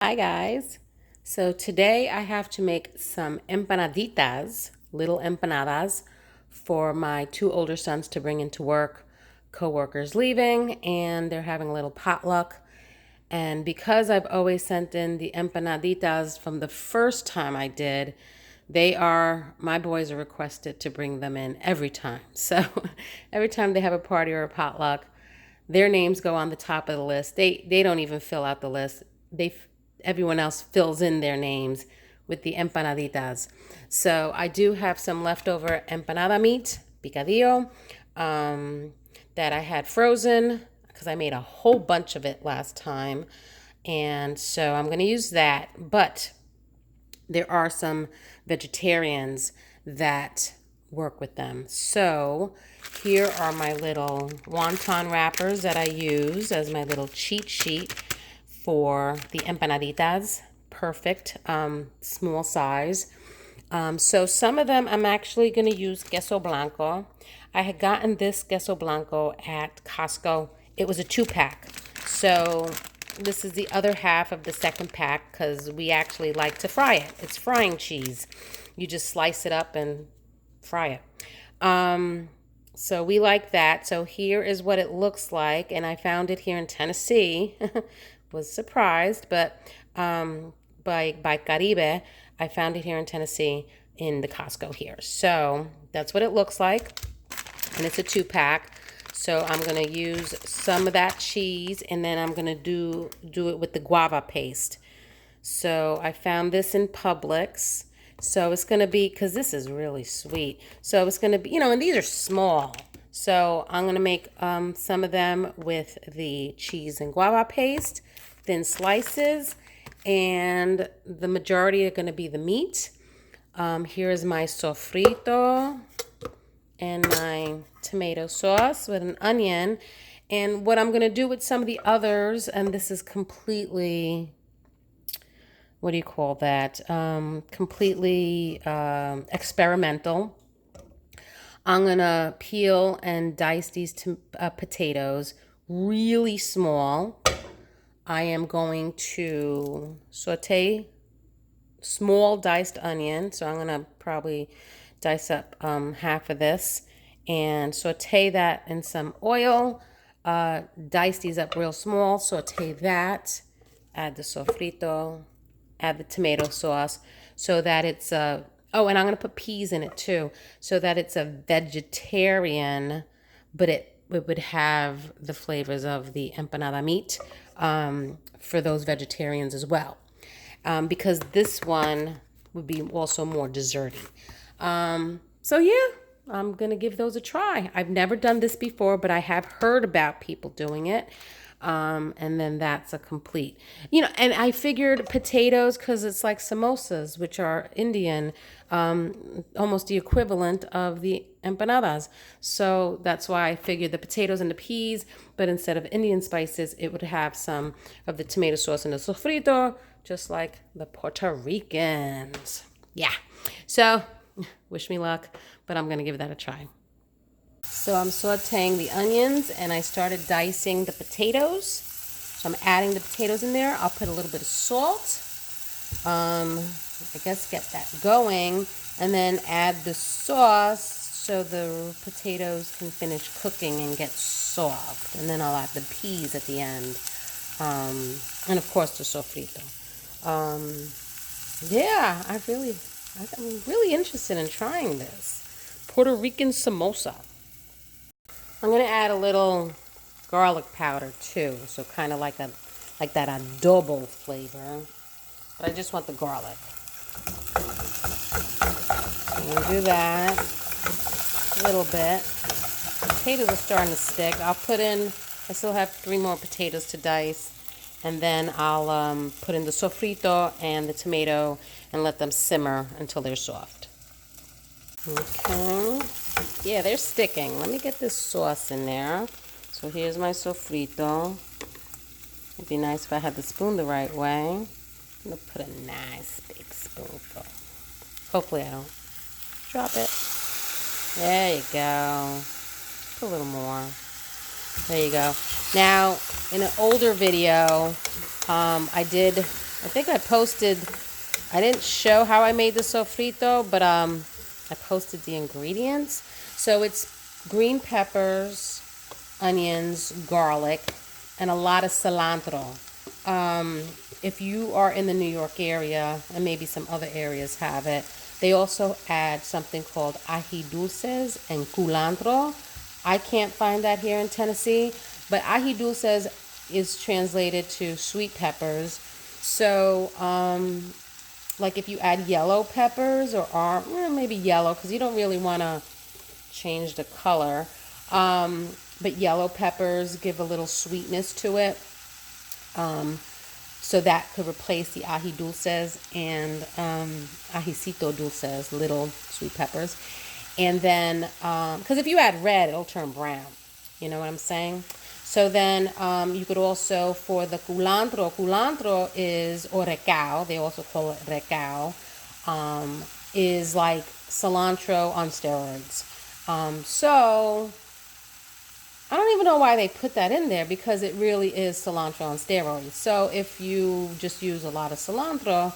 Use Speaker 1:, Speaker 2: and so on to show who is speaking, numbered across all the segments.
Speaker 1: Hi guys. So today I have to make some empanaditas, little empanadas for my two older sons to bring into work. Co-workers leaving and they're having a little potluck. And because I've always sent in the empanaditas from the first time I did, my boys are requested to bring them in every time. So every time they have a party or a potluck, their names go on the top of the list. They don't even fill out the list. Everyone else fills in their names with the empanaditas. So I do have some leftover empanada meat, picadillo, that I had frozen because I made a whole bunch of it last time. And so I'm going to use that. But there are some vegetarians that work with them. So here are my little wonton wrappers that I use as my little cheat sheet for the empanaditas. Perfect, small size. So some of them I'm actually going to use queso blanco. I had gotten this queso blanco at Costco. It was a 2-pack. So this is the other half of the second pack because we actually like to fry it. It's frying cheese. You just slice it up and fry it. So we like that. So here is what it looks like. And I found it here in Tennessee. Was surprised, but by Caribe, I found it here in Tennessee in the Costco here. So that's what it looks like. And it's a 2-pack. So I'm going to use some of that cheese and then I'm going to do it with the guava paste. So I found this in Publix. So it's going to be, because this is really sweet. So it's going to be, and these are small. So I'm going to make some of them with the cheese and guava paste, thin slices, and the majority are going to be the meat. Here is my sofrito and my tomato sauce with an onion. And what I'm going to do with some of the others, and this is completely, what do you call that? Completely experimental. I'm going to peel and dice these potatoes really small. I am going to saute small diced onion. So I'm going to probably dice up half of this and saute that in some oil. Dice these up real small, saute that, add the sofrito, add the tomato sauce so that it's and I'm going to put peas in it too so that it's a vegetarian, but it would have the flavors of the empanada meat for those vegetarians as well. Because this one would be also more desserty. So yeah, I'm going to give those a try. I've never done this before, but I have heard about people doing it. And then that's a complete, and I figured potatoes, because it's like samosas, which are Indian, almost the equivalent of the empanadas. So that's why I figured the potatoes and the peas, but instead of Indian spices, it would have some of the tomato sauce and the sofrito, just like the Puerto Ricans. Yeah. So wish me luck, but I'm going to give that a try. So I'm sauteing the onions and I started dicing the potatoes. So I'm adding the potatoes in there. I'll put a little bit of salt. I guess get that going and then add the sauce so the potatoes can finish cooking and get soft. And then I'll add the peas at the end. And of course the sofrito. Yeah, I'm really interested in trying this. Puerto Rican samosa. I'm going to add a little garlic powder too, so kind of like that adobo flavor. But I just want the garlic. I'm going to do that a little bit. Potatoes are starting to stick. I still have 3 more potatoes to dice. And then I'll put in the sofrito and the tomato and let them simmer until they're soft. Okay. Yeah, they're sticking. Let me get this sauce in there. So here's my sofrito. It'd be nice if I had the spoon the right way. I'm going to put a nice big spoonful. Hopefully I don't drop it. There you go. Put a little more. There you go. Now, in an older video, I did I think I didn't show how I made the sofrito, but I posted the ingredients. So it's green peppers, onions, garlic, and a lot of cilantro. If you are in the New York area, and maybe some other areas have it, they also add something called ají dulces and culantro. I can't find that here in Tennessee, but ají dulces is translated to sweet peppers. So, like if you add yellow peppers or maybe yellow, because you don't really want to change the color. But yellow peppers give a little sweetness to it. So that could replace the ají dulces and ajicito dulces, little sweet peppers. And then, because if you add red, it'll turn brown. You know what I'm saying? So then you could also, for the culantro is, or recao, they also call it recao, is like cilantro on steroids. So I don't even know why they put that in there, because it really is cilantro on steroids. So if you just use a lot of cilantro,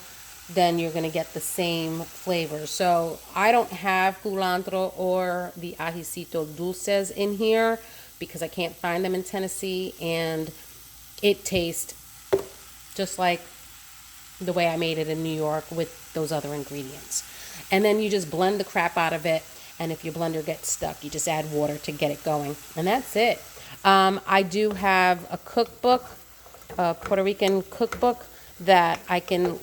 Speaker 1: then you're going to get the same flavor. So I don't have culantro or the ajicito dulces in here because I can't find them in Tennessee, and it tastes just like the way I made it in New York with those other ingredients. And then you just blend the crap out of it. And if your blender gets stuck, you just add water to get it going. And that's it. I do have a cookbook, a Puerto Rican cookbook, that I can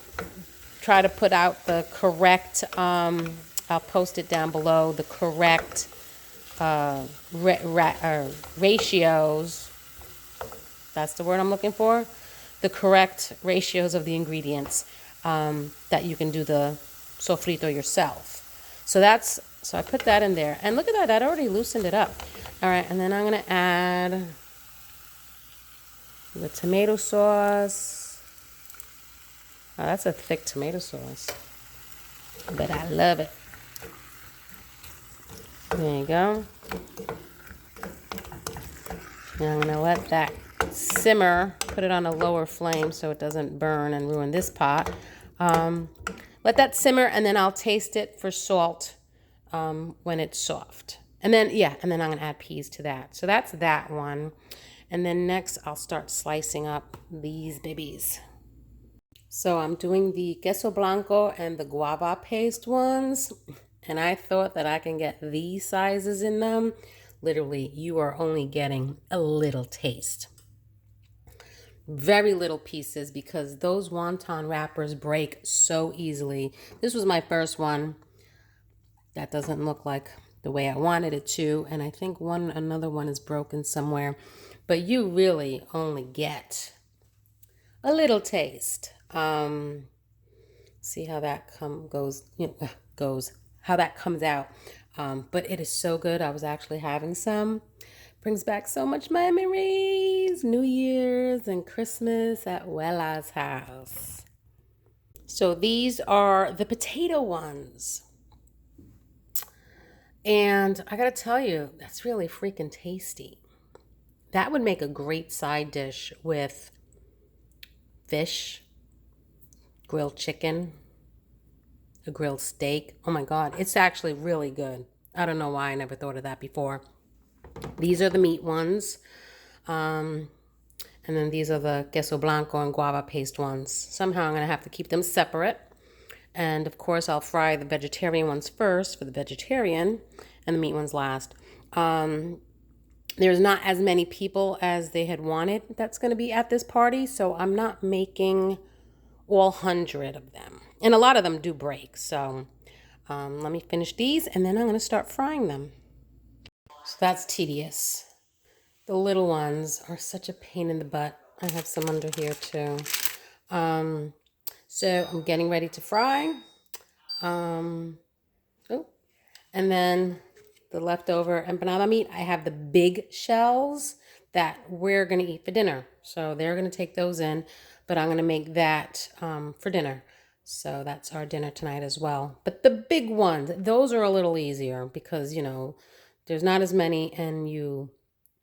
Speaker 1: try to put out the correct, I'll post it down below, the correct ratios. That's the word I'm looking for. The correct ratios of the ingredients, that you can do the sofrito yourself. So I put that in there. And look at that, that already loosened it up. All right, and then I'm going to add the tomato sauce. Oh, that's a thick tomato sauce, but I love it. There you go. Now I'm going to let that simmer, put it on a lower flame so it doesn't burn and ruin this pot. Let that simmer, and then I'll taste it for salt when it's soft. And then, and then I'm going to add peas to that. So that's that one. And then next, I'll start slicing up these babies. So I'm doing the queso blanco and the guava paste ones. And I thought that I can get these sizes in them. Literally, you are only getting a little taste. Very little pieces, because those wonton wrappers break so easily. This was my first one. That doesn't look like the way I wanted it to. And I think another one is broken somewhere. But you really only get a little taste. See how that goes, how that comes out. But it is so good. I was actually having some. Brings back so much memories. New Year's and Christmas at Wella's house. So these are the potato ones. And I gotta tell you, that's really freaking tasty. That would make a great side dish with fish, grilled chicken, a grilled steak. Oh my God, it's actually really good. I don't know why I never thought of that before. These are the meat ones. And then these are the queso blanco and guava paste ones. Somehow I'm going to have to keep them separate. And of course, I'll fry the vegetarian ones first for the vegetarian, and the meat ones last. There's not as many people as they had wanted that's going to be at this party, so I'm not making all 100 of them. And a lot of them do break, so let me finish these, and then I'm going to start frying them. So that's tedious. The little ones are such a pain in the butt. I have some under here too. So I'm getting ready to fry. And then the leftover empanada meat, I have the big shells that we're going to eat for dinner. So they're going to take those in, but I'm going to make that for dinner. So that's our dinner tonight as well. But the big ones, those are a little easier because, there's not as many and you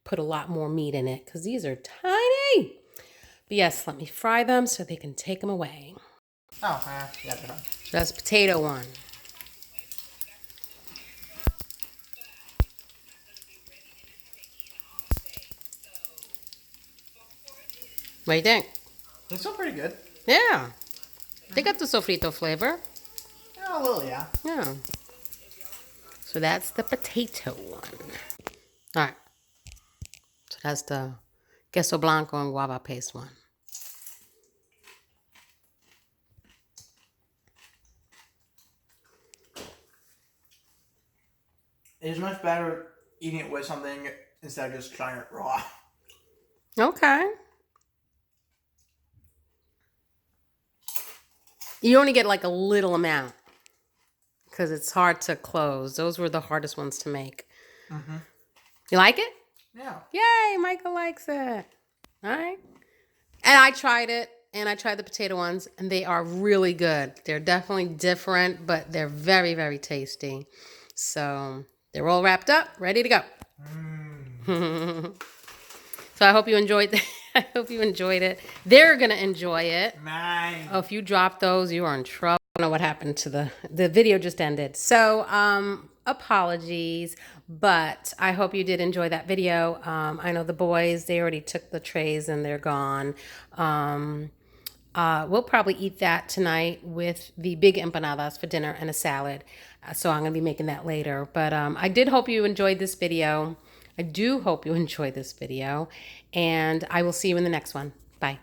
Speaker 1: put a lot more meat in it because these are tiny. But yes, let me fry them so they can take them away.
Speaker 2: Oh, yeah, they're fine.
Speaker 1: So that's potato one. What do you think?
Speaker 2: They're still pretty good.
Speaker 1: Yeah, they got the sofrito flavor.
Speaker 2: Yeah, a little, yeah.
Speaker 1: Yeah. So that's the potato one. All right. So that's the queso blanco and guava paste one.
Speaker 2: It is much better eating it with something instead of just trying it raw.
Speaker 1: Okay. You only get like a little amount because it's hard to close. Those were the hardest ones to make.
Speaker 2: Mm-hmm.
Speaker 1: You like it?
Speaker 2: Yeah.
Speaker 1: Yay, Michael likes it. All right. And I tried it, and I tried the potato ones, and they are really good. They're definitely different, but they're very, very tasty. So they're all wrapped up, ready to go. So I hope you enjoyed. I hope you enjoyed it. They're gonna enjoy it.
Speaker 2: Mine.
Speaker 1: Oh, if you drop those, you are in trouble. I don't know what happened to the video just ended. So apologies, but I hope you did enjoy that video. I know the boys, they already took the trays and they're gone. We'll probably eat that tonight with the big empanadas for dinner and a salad. So I'm gonna be making that later. But I did hope you enjoyed this video. I do hope you enjoyed this video, and I will see you in the next one. Bye.